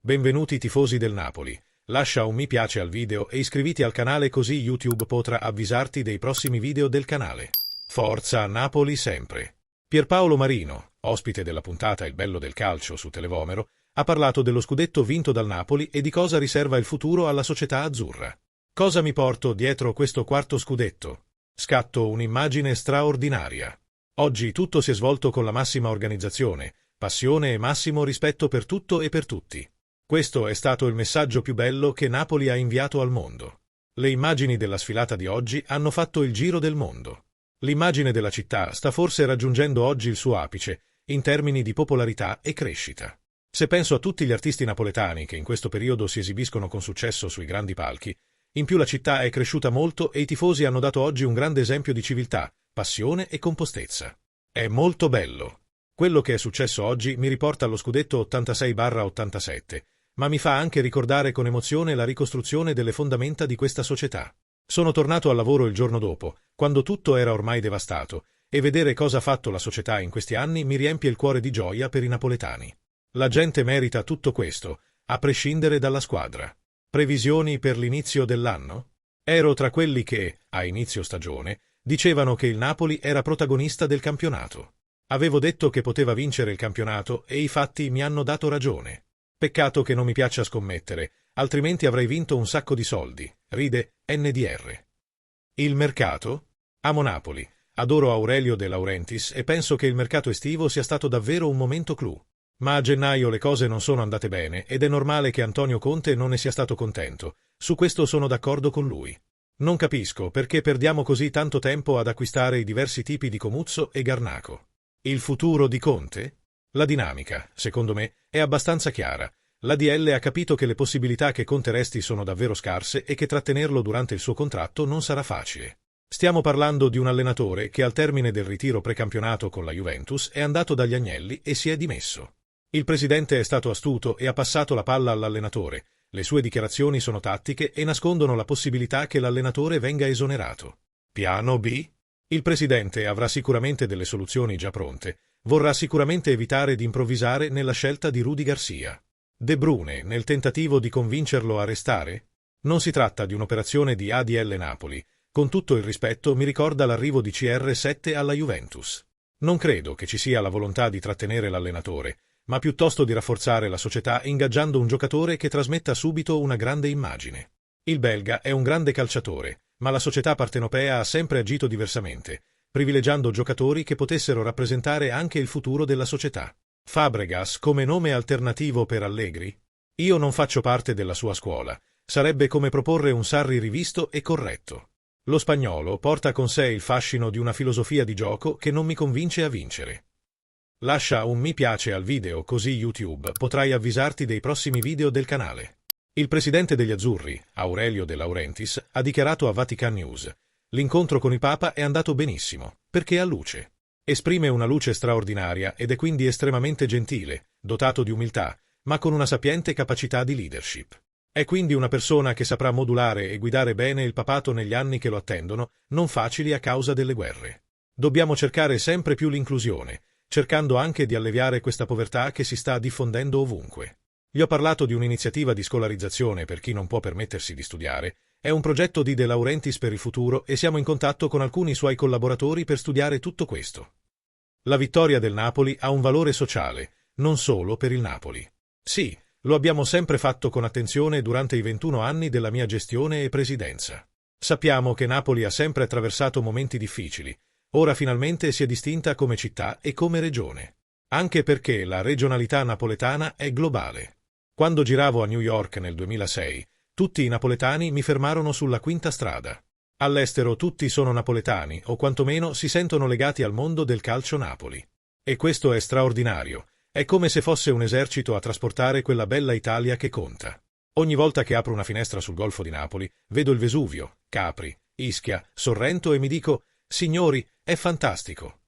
Benvenuti tifosi del Napoli. Lascia un mi piace al video e iscriviti al canale così YouTube potrà avvisarti dei prossimi video del canale. Forza Napoli sempre! Pierpaolo Marino, ospite della puntata Il bello del calcio su Televomero, ha parlato dello scudetto vinto dal Napoli e di cosa riserva il futuro alla società azzurra. Cosa mi porto dietro questo quarto scudetto? Scatto un'immagine straordinaria. Oggi tutto si è svolto con la massima organizzazione, passione e massimo rispetto per tutto e per tutti. Questo è stato il messaggio più bello che Napoli ha inviato al mondo. Le immagini della sfilata di oggi hanno fatto il giro del mondo. L'immagine della città sta forse raggiungendo oggi il suo apice, in termini di popolarità e crescita. Se penso a tutti gli artisti napoletani che in questo periodo si esibiscono con successo sui grandi palchi, in più la città è cresciuta molto e i tifosi hanno dato oggi un grande esempio di civiltà, passione e compostezza. È molto bello. Quello che è successo oggi mi riporta allo scudetto 86-87, ma mi fa anche ricordare con emozione la ricostruzione delle fondamenta di questa società. Sono tornato al lavoro il giorno dopo, quando tutto era ormai devastato, e vedere cosa ha fatto la società in questi anni mi riempie il cuore di gioia per i napoletani. La gente merita tutto questo, a prescindere dalla squadra. Previsioni per l'inizio dell'anno? Ero tra quelli che, a inizio stagione, dicevano che il Napoli era protagonista del campionato. Avevo detto che poteva vincere il campionato e i fatti mi hanno dato ragione. Peccato che non mi piaccia scommettere, altrimenti avrei vinto un sacco di soldi. Ride NDR. Il mercato? Amo Napoli, adoro Aurelio De Laurentiis e penso che il mercato estivo sia stato davvero un momento clou. Ma a gennaio le cose non sono andate bene ed è normale che Antonio Conte non ne sia stato contento. Su questo sono d'accordo con lui. Non capisco perché perdiamo così tanto tempo ad acquistare i diversi tipi di Comuzzo e Garnaco. Il futuro di Conte? La dinamica, secondo me, è abbastanza chiara. La DL ha capito che le possibilità che Conte resti sono davvero scarse e che trattenerlo durante il suo contratto non sarà facile. Stiamo parlando di un allenatore che al termine del ritiro precampionato con la Juventus è andato dagli Agnelli e si è dimesso. Il presidente è stato astuto e ha passato la palla all'allenatore. Le sue dichiarazioni sono tattiche e nascondono la possibilità che l'allenatore venga esonerato. Piano B? Il presidente avrà sicuramente delle soluzioni già pronte. Vorrà sicuramente evitare di improvvisare nella scelta di Rudy Garcia. De Bruyne, nel tentativo di convincerlo a restare? Non si tratta di un'operazione di ADL Napoli. Con tutto il rispetto mi ricorda l'arrivo di CR7 alla Juventus. Non credo che ci sia la volontà di trattenere l'allenatore, ma piuttosto di rafforzare la società ingaggiando un giocatore che trasmetta subito una grande immagine. Il belga è un grande calciatore, ma la società partenopea ha sempre agito diversamente, privilegiando giocatori che potessero rappresentare anche il futuro della società. Fabregas come nome alternativo per Allegri? Io non faccio parte della sua scuola. Sarebbe come proporre un Sarri rivisto e corretto. Lo spagnolo porta con sé il fascino di una filosofia di gioco che non mi convince a vincere. Lascia un mi piace al video così YouTube potrai avvisarti dei prossimi video del canale. Il presidente degli azzurri, Aurelio De Laurentiis, ha dichiarato a Vatican News: l'incontro con il Papa è andato benissimo, perché ha luce. Esprime una luce straordinaria ed è quindi estremamente gentile, dotato di umiltà, ma con una sapiente capacità di leadership. È quindi una persona che saprà modulare e guidare bene il papato negli anni che lo attendono, non facili a causa delle guerre. Dobbiamo cercare sempre più l'inclusione, cercando anche di alleviare questa povertà che si sta diffondendo ovunque. Gli ho parlato di un'iniziativa di scolarizzazione per chi non può permettersi di studiare. È un progetto di De Laurentiis per il futuro e siamo in contatto con alcuni suoi collaboratori per studiare tutto questo. La vittoria del Napoli ha un valore sociale, non solo per il Napoli. Sì, lo abbiamo sempre fatto con attenzione durante i 21 anni della mia gestione e presidenza. Sappiamo che Napoli ha sempre attraversato momenti difficili. Ora finalmente si è distinta come città e come regione. Anche perché la regionalità napoletana è globale. Quando giravo a New York nel 2006, tutti i napoletani mi fermarono sulla Quinta Strada. All'estero tutti sono napoletani o quantomeno si sentono legati al mondo del calcio Napoli. E questo è straordinario. È come se fosse un esercito a trasportare quella bella Italia che conta. Ogni volta che apro una finestra sul Golfo di Napoli, vedo il Vesuvio, Capri, Ischia, Sorrento e mi dico: signori, è fantastico.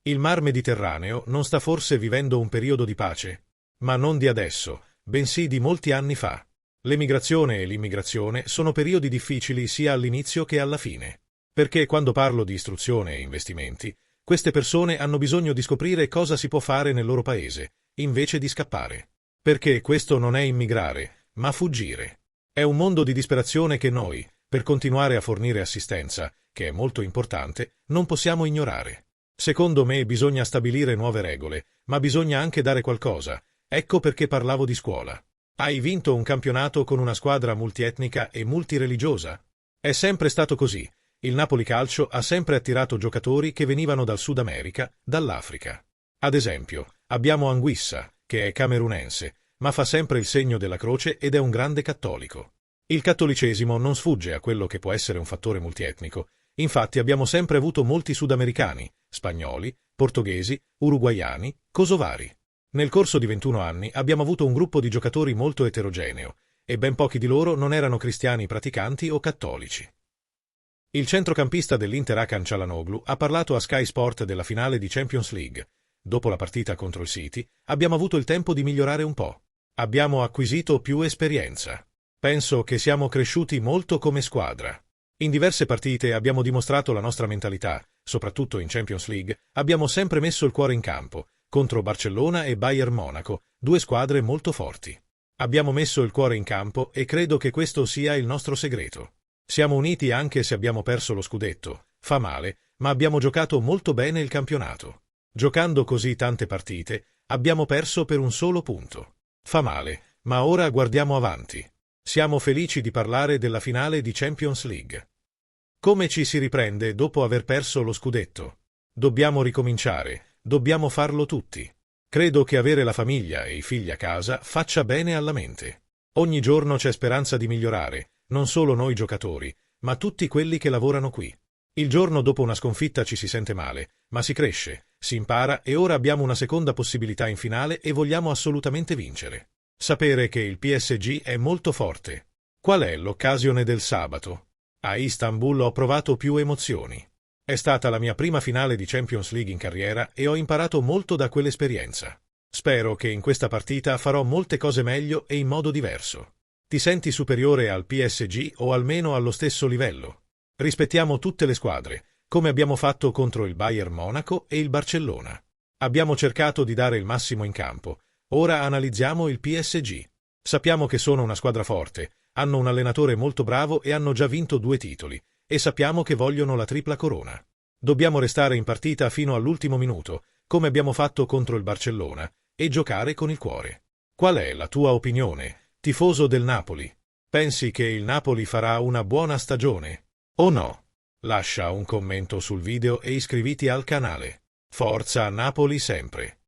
Il Mar Mediterraneo non sta forse vivendo un periodo di pace? Ma non di adesso, bensì di molti anni fa. L'emigrazione e l'immigrazione sono periodi difficili sia all'inizio che alla fine. Perché quando parlo di istruzione e investimenti, queste persone hanno bisogno di scoprire cosa si può fare nel loro paese, invece di scappare. Perché questo non è immigrare, ma fuggire. È un mondo di disperazione che noi, per continuare a fornire assistenza, che è molto importante, non possiamo ignorare. Secondo me bisogna stabilire nuove regole, ma bisogna anche dare qualcosa. Ecco perché parlavo di scuola. Hai vinto un campionato con una squadra multietnica e multireligiosa? È sempre stato così. Il Napoli Calcio ha sempre attirato giocatori che venivano dal Sud America, dall'Africa. Ad esempio, abbiamo Anguissa, che è camerunense, ma fa sempre il segno della croce ed è un grande cattolico. Il cattolicesimo non sfugge a quello che può essere un fattore multietnico. Infatti abbiamo sempre avuto molti sudamericani, spagnoli, portoghesi, uruguaiani, kosovari. Nel corso di 21 anni abbiamo avuto un gruppo di giocatori molto eterogeneo, e ben pochi di loro non erano cristiani praticanti o cattolici. Il centrocampista dell'Inter Hakan Çalhanoğlu ha parlato a Sky Sport della finale di Champions League. Dopo la partita contro il City, abbiamo avuto il tempo di migliorare un po'. Abbiamo acquisito più esperienza. Penso che siamo cresciuti molto come squadra. In diverse partite abbiamo dimostrato la nostra mentalità, soprattutto in Champions League, abbiamo sempre messo il cuore in campo, contro Barcellona e Bayern Monaco, due squadre molto forti. Abbiamo messo il cuore in campo e credo che questo sia il nostro segreto. Siamo uniti anche se abbiamo perso lo scudetto, fa male, ma abbiamo giocato molto bene il campionato. Giocando così tante partite, abbiamo perso per un solo punto. Fa male, ma ora guardiamo avanti. Siamo felici di parlare della finale di Champions League. Come ci si riprende dopo aver perso lo scudetto? Dobbiamo ricominciare, dobbiamo farlo tutti. Credo che avere la famiglia e i figli a casa faccia bene alla mente. Ogni giorno c'è speranza di migliorare, non solo noi giocatori, ma tutti quelli che lavorano qui. Il giorno dopo una sconfitta ci si sente male, ma si cresce, si impara e ora abbiamo una seconda possibilità in finale e vogliamo assolutamente vincere. Sapere che il PSG è molto forte. Qual è l'occasione del sabato? A Istanbul ho provato più emozioni. È stata la mia prima finale di Champions League in carriera e ho imparato molto da quell'esperienza. Spero che in questa partita farò molte cose meglio e in modo diverso. Ti senti superiore al PSG o almeno allo stesso livello? Rispettiamo tutte le squadre, come abbiamo fatto contro il Bayern Monaco e il Barcellona. Abbiamo cercato di dare il massimo in campo. Ora analizziamo il PSG. Sappiamo che sono una squadra forte, hanno un allenatore molto bravo e hanno già vinto 2 titoli, e sappiamo che vogliono la tripla corona. Dobbiamo restare in partita fino all'ultimo minuto, come abbiamo fatto contro il Barcellona, e giocare con il cuore. Qual è la tua opinione, tifoso del Napoli? Pensi che il Napoli farà una buona stagione? O no? Lascia un commento sul video e iscriviti al canale. Forza Napoli sempre!